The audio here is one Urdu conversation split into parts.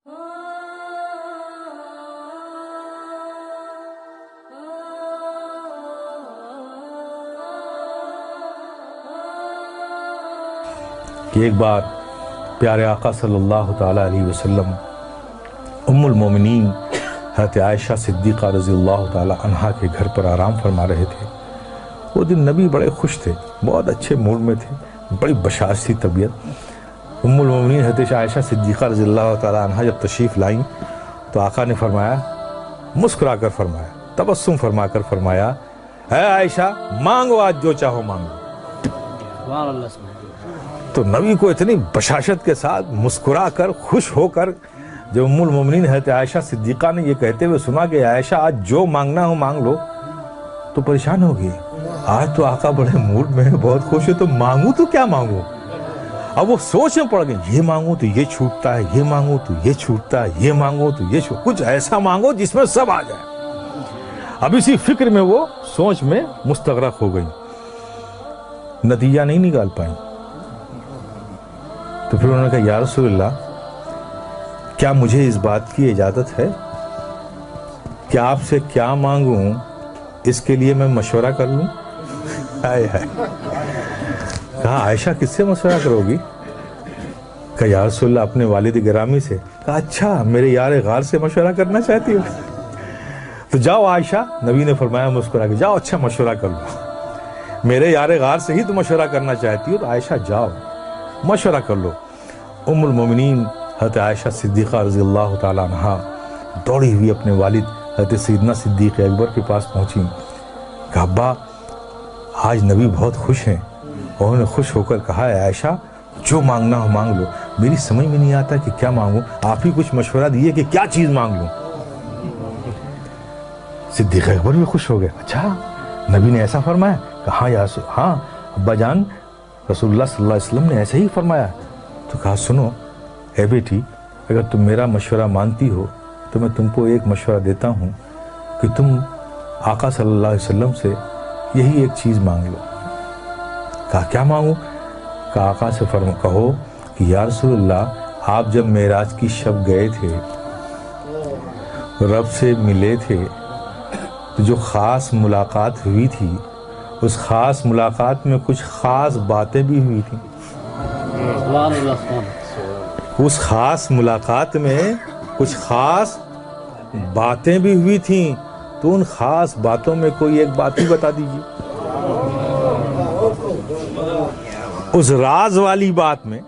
کہ ایک بار پیارے آقا صلی اللہ تعالیٰ علیہ وسلم ام المومنین حضرت عائشہ صدیقہ رضی اللہ تعالیٰ عنہا کے گھر پر آرام فرما رہے تھے۔ وہ دن نبی بڑے خوش تھے، بہت اچھے موڈ میں تھے، بڑی بشاش تھی طبیعت۔ ام المومنین حضرت عائشہ صدیقہ رضی اللہ تعالیٰ عنہا جب تشریف لائیں تو آقا نے فرمایا، مسکرا کر فرمایا، تبسم فرما کر فرمایا، اے عائشہ مانگو آج جو چاہو مانگو۔ سبحان اللہ سبحان اللہ۔ تو نبی کو اتنی بشاشت کے ساتھ مسکرا کر خوش ہو کر جب ام المومنین حضرت عائشہ صدیقہ نے یہ کہتے ہوئے سنا کہ عائشہ آج جو مانگنا ہو مانگ لو، تو پریشان ہو گئی۔ آج تو آقا بڑے موڈ میں بہت خوش ہے، تو مانگوں تو کیا مانگوں؟ اب وہ سوچ میں پڑ گئے، یہ مانگوں تو یہ چھوٹتا ہے، یہ مانگوں تو یہ چھوٹتا ہے، یہ مانگوں تو یہ چھوٹتا ہے، کچھ ایسا مانگو جس میں سب آ جائے۔ اب اسی فکر میں وہ سوچ میں مستغرق ہو گئی، نتیجہ نہیں نکال پائیں۔ تو پھر انہوں نے کہا، یا رسول اللہ کیا مجھے اس بات کی اجازت ہے کہ آپ سے کیا مانگوں اس کے لیے میں مشورہ کر لوں؟ کہا عائشہ کس سے مشورہ کرو گی؟ کہا یا رسول اللہ اپنے والد گرامی سے۔ کہا اچھا میرے یار غار سے مشورہ کرنا چاہتی ہو؟ تو جاؤ عائشہ، نبی نے فرمایا مسکرا کے، جاؤ اچھا مشورہ کر لو، میرے یار غار سے ہی تو مشورہ کرنا چاہتی ہو تو عائشہ جاؤ مشورہ کر لو۔ ام المومنین حضرت عائشہ صدیقہ رضی اللہ تعالیٰ عنہا دوڑی ہوئی اپنے والد حضرت سیدنا صدیق اکبر کے پاس پہنچی۔ کہا ابا آج نبی بہت خوش ہیں، اور انہوں نے خوش ہو کر کہا ہے عائشہ جو مانگنا ہو مانگ لو، میری سمجھ میں نہیں آتا کہ کیا مانگوں، آپ ہی کچھ مشورہ دیے کہ کیا چیز مانگ لوں۔ صدیق اکبر بھی خوش ہو گئے، اچھا نبی نے ایسا فرمایا؟ کہا ہاں ابا جان رسول اللہ صلی اللہ علیہ وسلم نے ایسے ہی فرمایا۔ تو کہا سنو اے بیٹی، اگر تم میرا مشورہ مانتی ہو تو میں تم کو ایک مشورہ دیتا ہوں کہ تم آقا صلی اللہ علیہ وسلم سے یہی ایک چیز مانگ لو۔ کہا کیا مانگوں؟ کہا آقا سے کہو کہ یا رسول اللہ آپ جب معراج کی شب گئے تھے، رب سے ملے تھے، تو جو خاص ملاقات ہوئی تھی اس خاص ملاقات میں کچھ خاص باتیں بھی ہوئی تھیں۔ اس خاص ملاقات میں کچھ خاص باتیں بھی ہوئی تھیں، تو ان خاص باتوں میں کوئی ایک بات ہی بتا دیجیے۔ اس راز والی بات میں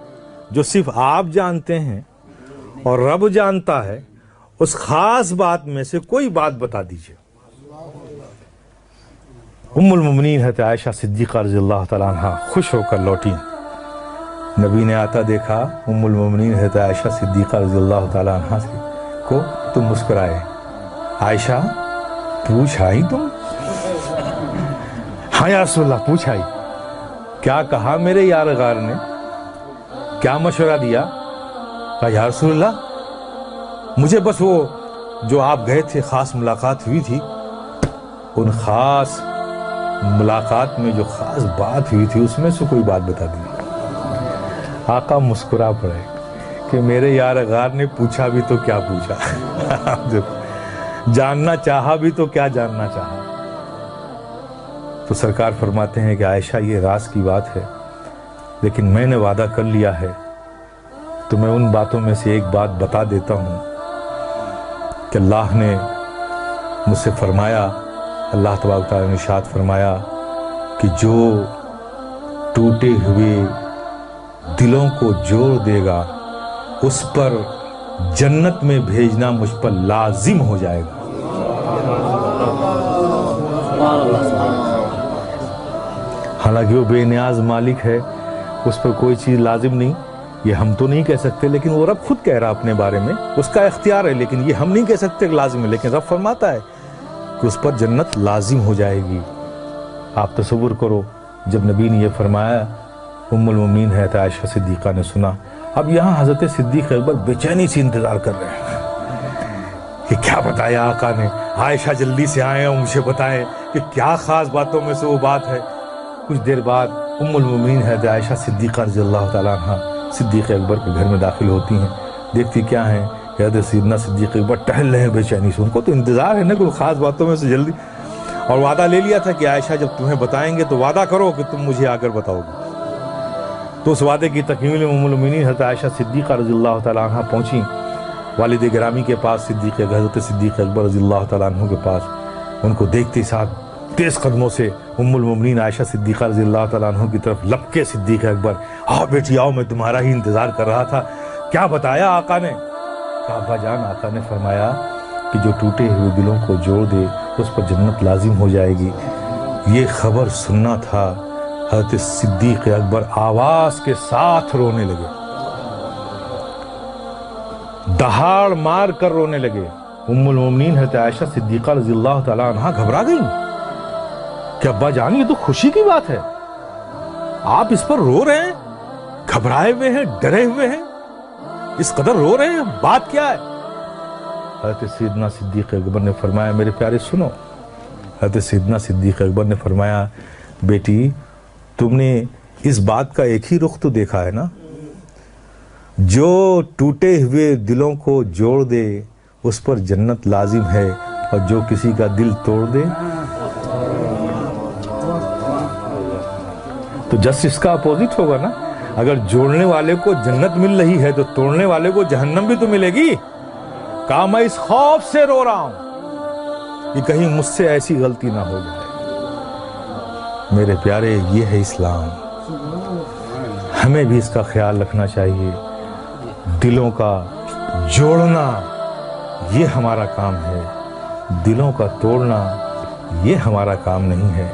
جو صرف آپ جانتے ہیں اور رب جانتا ہے، اس خاص بات میں سے کوئی بات بتا دیجیے۔ ام المومنین حضرت عائشہ صدیقہ رضی اللہ تعالیٰ عنہ خوش ہو کر لوٹی۔ نبی نے آتا دیکھا ام المومنین حضرت عائشہ صدیقہ رضی اللہ تعالیٰ عنہ کو تو مسکرائے، عائشہ پوچھ آئی تم؟ ہاں یا رسول اللہ پوچھ آئی۔ کیا کہا میرے یار غار نے؟ کیا مشورہ دیا؟ کہا یا رسول اللہ مجھے بس وہ جو آپ گئے تھے خاص ملاقات ہوئی تھی، ان خاص ملاقات میں جو خاص بات ہوئی تھی اس میں سے کوئی بات بتا دی۔ آقا مسکرا پڑے کہ میرے یار غار نے پوچھا بھی تو کیا پوچھا، جاننا چاہا بھی تو کیا جاننا چاہا۔ تو سرکار فرماتے ہیں کہ عائشہ یہ راز کی بات ہے، لیکن میں نے وعدہ کر لیا ہے تو میں ان باتوں میں سے ایک بات بتا دیتا ہوں کہ اللہ نے مجھ سے فرمایا، اللہ تبارک تعالیٰ نے ارشاد فرمایا کہ جو ٹوٹے ہوئے دلوں کو جوڑ دے گا اس پر جنت میں بھیجنا مجھ پر لازم ہو جائے گا۔ حالانکہ وہ بے نیاز مالک ہے، اس پر کوئی چیز لازم نہیں، یہ ہم تو نہیں کہہ سکتے، لیکن وہ رب خود کہہ رہا اپنے بارے میں، اس کا اختیار ہے، لیکن یہ ہم نہیں کہہ سکتے کہ لازم ہے، لیکن رب فرماتا ہے کہ اس پر جنت لازم ہو جائے گی۔ آپ تصور کرو جب نبی نے یہ فرمایا، ام المومنین حضرت عائشہ صدیقہ نے سنا۔ اب یہاں حضرت صدیق اکبر بے چینی سے انتظار کر رہے ہیں کہ کیا بتایا آقا نے، عائشہ جلدی سے آئیں اور مجھے بتائیں کہ کیا خاص باتوں میں سے وہ بات ہے۔ کچھ دیر بعد ام المومنین حضرت عائشہ صدیقہ رضی اللہ تعالیٰ عنہ صدیق اکبر کے گھر میں داخل ہوتی ہیں، دیکھتی کیا ہیں کہ حضرت سیدنا صدیق اکبر ٹہل رہے ہیں بے چینی سے، ان کو تو انتظار ہے نا کوئی خاص باتوں میں سے جلدی، اور وعدہ لے لیا تھا کہ عائشہ جب تمہیں بتائیں گے تو وعدہ کرو کہ تم مجھے آ کر بتاؤ گے۔ تو اس وعدے کی تکمیل ام المؤمنین حضرت عائشہ صدیقہ رضی اللہ تعالیٰ عنہ پہنچیں والد گرامی کے پاس، حضرت صدیق اکبر رضی اللہ تعالیٰ عنہ کے پاس۔ ان کو دیکھتے ہی ساتھ تیز قدموں سے ام المؤمنین عائشہ صدیقہ رضی اللہ تعالیٰ عنہ کی طرف لپکے صدیق اکبر، آؤ بیٹی آؤ، میں تمہارا ہی انتظار کر رہا تھا۔ کیا بتایا آقا نے؟ کہا ابا جان، آقا نے فرمایا کہ جو ٹوٹے ہوئے دلوں کو جوڑ دے اس پر جنت لازم ہو جائے گی۔ یہ خبر سننا تھا، حضرت صدیق اکبر آواز کے ساتھ رونے لگے، دہاڑ مار کر رونے لگے۔ ام المؤمنین حضرت عائشہ صدیقہ رضی اللہ تعالیٰ عنہ گھبرا گئیں کہ ابا جان یہ تو خوشی کی بات ہے، آپ اس پر رو رہے ہیں، گھبرائے ہوئے ہیں، ڈرے ہوئے ہیں، اس قدر رو رہے ہیں، بات کیا ہے؟ حضرت سیدنا صدیق اکبر نے فرمایا میرے پیارے سنو۔ حضرت سیدنا صدیق اکبر نے فرمایا بیٹی تم نے اس بات کا ایک ہی رخ تو دیکھا ہے نا، جو ٹوٹے ہوئے دلوں کو جوڑ دے اس پر جنت لازم ہے، اور جو کسی کا دل توڑ دے تو جسٹ اس کا اپوزٹ ہوگا نا۔ اگر جوڑنے والے کو جنت مل رہی ہے تو توڑنے والے کو جہنم بھی تو ملے گی۔ کہا میں اس خوف سے رو رہا ہوں کہ کہیں مجھ سے ایسی غلطی نہ ہو جائے۔ میرے پیارے یہ ہے اسلام، ہمیں بھی اس کا خیال رکھنا چاہیے۔ دلوں کا جوڑنا یہ ہمارا کام ہے، دلوں کا توڑنا یہ ہمارا کام نہیں ہے۔